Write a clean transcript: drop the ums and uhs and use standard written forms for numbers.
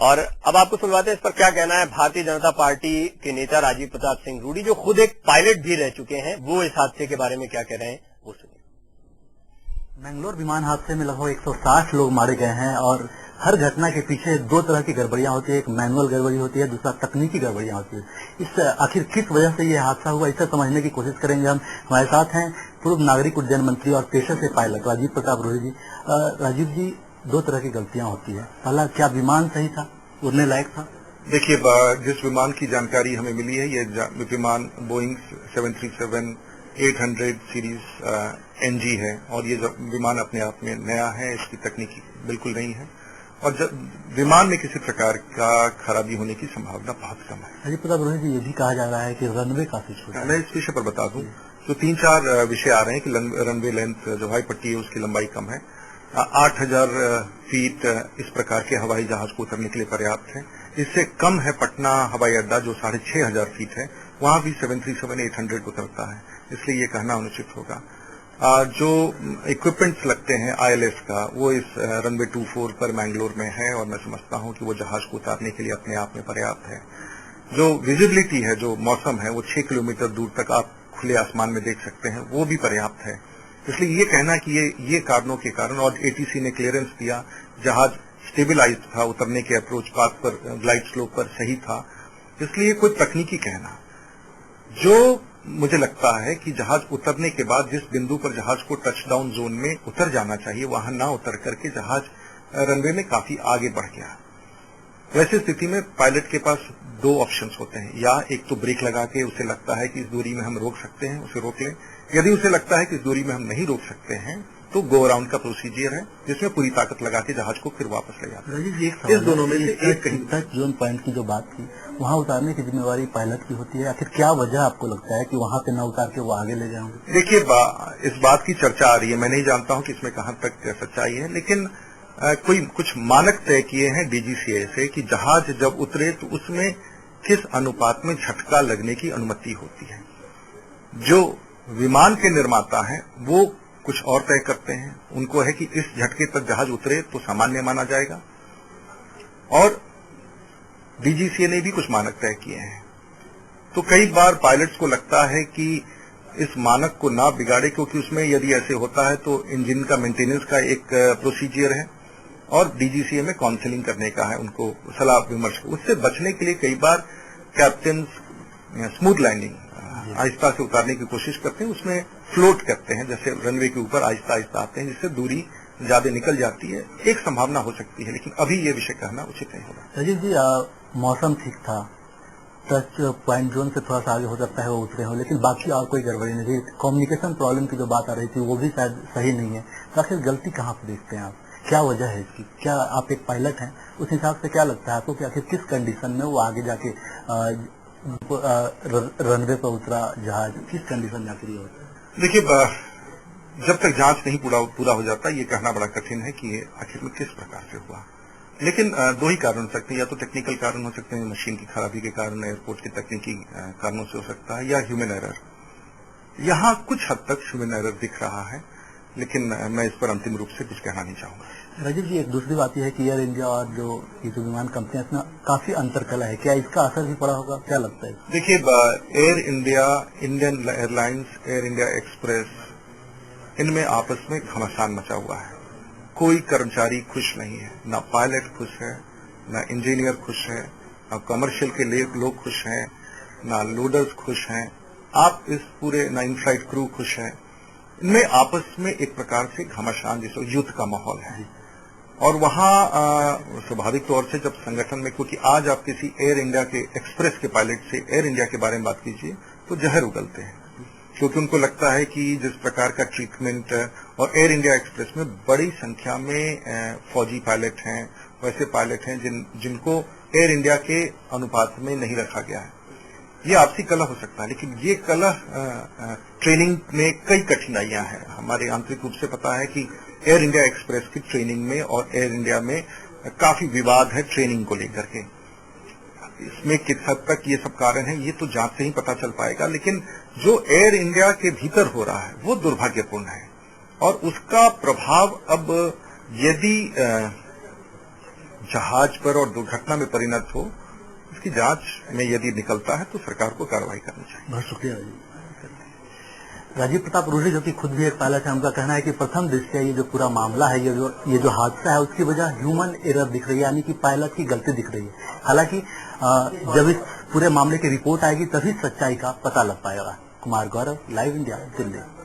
और अब आपको सुनवाते हैं इस पर क्या कहना है भारतीय जनता पार्टी के नेता राजीव प्रताप सिंह रूडी, जो खुद एक पायलट भी रह चुके हैं। वो इस हादसे के बारे में क्या कह रहे हैं वो सुनिए। मैंगलोर विमान हादसे में लगभग 160 लोग मारे गए हैं और हर घटना के पीछे दो तरह की गड़बड़ियां होती है। एक मैनुअल गड़बड़ी होती है, दूसरा तकनीकी गड़बड़ियां होती है। इस आखिर किस वजह से ये हादसा हुआ, इसे समझने की कोशिश करेंगे हम। हमारे साथ हैं पूर्व नागरिक उड्डयन मंत्री और पेशे से पायलट राजीव प्रताप रूडी जी। राजीव जी, दो तरह की गलतियां होती है। पहला, क्या विमान सही था, उड़ने लायक था? देखिए, जिस विमान की जानकारी हमें मिली है, ये विमान बोइंग 737-800 सीरीज NG है और ये विमान अपने आप में नया है, इसकी तकनीकी बिल्कुल नहीं है और विमान में किसी प्रकार का खराबी होने की संभावना बहुत कम है। राजीव प्रताप रूडी जी, ये भी कहा जा रहा है कि रनवे काफी छोटा है। मैं इस विषय पर बता दूं तो 3-4 विषय आ रहे हैं कि रनवे लेंथ जो हवाई पट्टी है उसकी लंबाई कम है। 8,000 फीट इस प्रकार के हवाई जहाज को उतरने के लिए पर्याप्त है। इससे कम है पटना हवाई अड्डा जो 6,500 फीट है, वहां भी 737-800 उतरता है, इसलिए ये कहना अनुचित होगा। जो इक्विपमेंट्स लगते हैं ILS का, वो इस रनवे 24 पर मैंगलोर में है और मैं समझता हूं कि वो जहाज को उतारने के लिए अपने आप में पर्याप्त है। जो विजिबिलिटी है, जो मौसम है, वो 6 किलोमीटर दूर तक आप खुले आसमान में देख सकते हैं, वो भी पर्याप्त है। इसलिए ये कहना कि ये कारणों के कारण, और ATC ने क्लियरेंस दिया, जहाज स्टेबिलाइज था, उतरने के अप्रोच पाथ पर, ग्लाइड स्लोप पर सही था, इसलिए कोई तकनीकी कहना। जो मुझे लगता है कि जहाज उतरने के बाद जिस बिंदु पर जहाज को टचडाउन जोन में उतर जाना चाहिए, वहां ना उतर करके जहाज रनवे में काफी आगे बढ़ गया। वैसी स्थिति में पायलट के पास दो ऑप्शंस होते हैं, या एक तो ब्रेक लगा के उसे लगता है कि इस दूरी में हम रोक सकते हैं, उसे रोक लें। यदि उसे लगता है कि इस दूरी में हम नहीं रोक सकते हैं तो गो अराउंड का प्रोसीजर है, जिसमें पूरी ताकत लगा के जहाज को फिर वापस ले जाते हैं। इस दोनों में से एक कहीं टच जोन पॉइंट की जो बात थी, वहां उतारने की जिम्मेवारी पायलट की होती है। आखिर क्या वजह आपको लगता है कि वहां पे न उतार के वो आगे ले जाएंगे? देखिए, इस बात की चर्चा आ रही है, मैं नहीं जानता हूं कि इसमें कहां तक सच्चाई है, लेकिन कुछ मानक तय किए हैं DGCA से कि जहाज जब उतरे तो उसमें किस अनुपात में झटका लगने की अनुमति होती है। जो विमान के निर्माता हैं वो कुछ और तय करते हैं, उनको है कि इस झटके तक जहाज उतरे तो सामान्य माना जाएगा, और DGCA ने भी कुछ मानक तय किए हैं। तो कई बार पायलट्स को लगता है कि इस मानक को ना बिगाड़े, क्योंकि उसमें यदि ऐसे होता है तो इंजन का मेंटेनेंस का एक प्रोसीजर है और DGCA में काउंसलिंग करने का है, उनको सलाह विमर्श। उससे बचने के लिए कई बार कैप्टन स्मूथ लैंडिंग, आहिस्ता से उतारने की कोशिश करते हैं, उसमें फ्लोट करते हैं, जैसे रनवे के ऊपर आहिस्ता आहिस्ता आते हैं, जिससे दूरी ज्यादा निकल जाती है। एक संभावना हो सकती है, लेकिन अभी ये विषय कहना उचित नहीं होगा। राजीव जी, मौसम ठीक था, टच पॉइंट जोन से थोड़ा सा आगे हो सकता है वो उतरे हो, लेकिन बाकी और कोई गड़बड़ी नहीं थी। कम्युनिकेशन प्रॉब्लम की जो बात आ रही थी वो भी शायद सही नहीं है। तो आखिर गलती कहाँ पे देखते हैं आप, क्या वजह है इसकी? क्या आप एक पायलट हैं, उस हिसाब से क्या लगता है आपको कि आखिर किस कंडीशन में वो आगे जाके रनवे पर उतरा जहाज, किस कंडीशन में आखिर ये होता है? देखिए, जब तक जांच नहीं पूरा हो जाता, ये कहना बड़ा कठिन है कि ये आखिर में किस प्रकार से हुआ। लेकिन दो ही कारण हो सकते हैं, या तो टेक्निकल कारण हो सकते हैं, मशीन की खराबी के कारण, एयरपोर्ट के तकनीकी कारणों से हो सकता है, या ह्यूमन एरर। यहाँ कुछ हद तक ह्यूमन एरर दिख रहा है, लेकिन मैं इस पर अंतिम रूप से कुछ कहना नहीं चाहूंगा। राजीव जी, एक दूसरी बात यह है कि एयर इंडिया और जो ये जो विमान कंपनियां, इसमें काफी अंतरकला है, क्या इसका असर भी पड़ा होगा, क्या लगता है? देखिए, air India, Indian airlines, air India express, इनमें आपस में घमासान मचा हुआ है। कोई कर्मचारी खुश नहीं है, ना पायलट खुश है, ना इंजीनियर खुश है, ना कमर्शियल के लोग खुश हैं, ना लोडर्स खुश हैं, आप इस पूरे ना इन फ्लाइट क्रू खुश है। इनमें आपस में एक प्रकार से घमासान, जैसे युद्ध का माहौल है। और वहां स्वाभाविक तौर से जब संगठन में, क्योंकि आज आप किसी एयर इंडिया के एक्सप्रेस के पायलट से एयर इंडिया के बारे में बात कीजिए तो जहर उगलते हैं, क्योंकि उनको लगता है कि जिस प्रकार का ट्रीटमेंट, और एयर इंडिया एक्सप्रेस में बड़ी संख्या में फौजी पायलट हैं, वैसे पायलट हैं जिनको एयर इंडिया के अनुपात में नहीं रखा गया है। ये आपसी कलह हो सकता है, लेकिन ये कलह ट्रेनिंग में कई कठिनाइयां हैं। हमारे आंतरिक रूप से पता है कि एयर इंडिया एक्सप्रेस की ट्रेनिंग में और एयर इंडिया में काफी विवाद है ट्रेनिंग को लेकर के। इसमें किस हद तक ये सब कारण है, ये तो जांच से ही पता चल पाएगा, लेकिन जो एयर इंडिया के भीतर हो रहा है वो दुर्भाग्यपूर्ण है, और उसका प्रभाव अब यदि जहाज पर और दुर्घटना में परिणत हो, इसकी जांच में यदि निकलता है तो सरकार को कार्रवाई करनी चाहिए। बहुत शुक्रिया राजीव प्रताप रूडी, जो कि खुद भी एक पायलट है, उनका कहना है कि प्रथम दृष्टया ये जो पूरा मामला है, ये जो हादसा है, उसकी वजह ह्यूमन एरर दिख रही है, यानी कि पायलट की गलती दिख रही है। हालांकि जब इस पूरे मामले की रिपोर्ट आएगी तभी सच्चाई का पता लग पाएगा। Kumar Gaurav, live India, Delhi.